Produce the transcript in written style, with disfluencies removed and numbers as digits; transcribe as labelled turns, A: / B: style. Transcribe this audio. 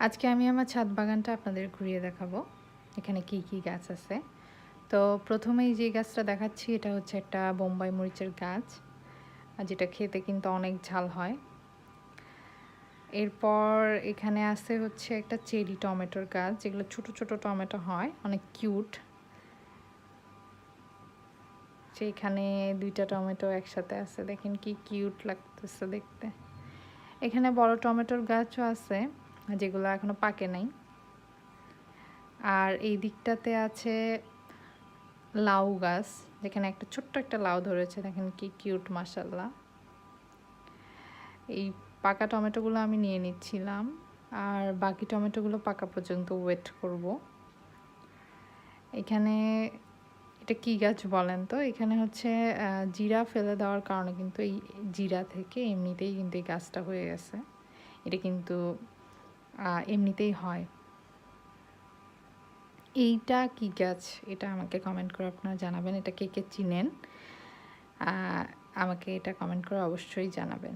A: আজকে আমি আমার ছাদ বাগানটা আপনাদের ঘুরিয়ে দেখাবো এখানে কি কি গাছ আছে। তো প্রথমেই যে গাছটা দেখাচ্ছি এটা হচ্ছে একটা বোম্বাই মরিচের গাছ, আর যেটা খেতে কিন্তু অনেক ঝাল হয়। এরপর এখানে আছে হচ্ছে একটা চেরি টমেটোর গাছ, যেগুলো ছোট ছোট টমেটো হয়, অনেক কিউট। সেইখানে দুইটা টমেটো একসাথে আছে, দেখেন কি কিউট লাগতেছে দেখতে। এখানে বড় টমেটোর গাছও আছে যেগুলো এখনো পাকে নাই। আর এই দিকটাতে আছে লাউ গাছ, যেখানে একটা ছোট্ট একটা লাউ ধরেছে, দেখেন কি কিউট মাশাআল্লাহ। এই পাকা টমেটোগুলো আমি নিয়ে নিচ্ছিলাম, আর বাকি টমেটোগুলো পাকা পর্যন্ত ওয়েট করব। এখানে এটা কি গাছ বলেন তো? এখানে হচ্ছে জিরা ফেলে দেওয়ার কারণে কিন্তু এই জিরা থেকে এমনিতেই কিন্তু এই গাছটা হয়ে গেছে। এটা কিন্তু এমনিতেই হয়। এইটা কি গাছ এটা আমাকে কমেন্ট করে আপনারা জানাবেন, এটা কে কে চিনেন আমাকে এটা কমেন্ট করে অবশ্যই জানাবেন।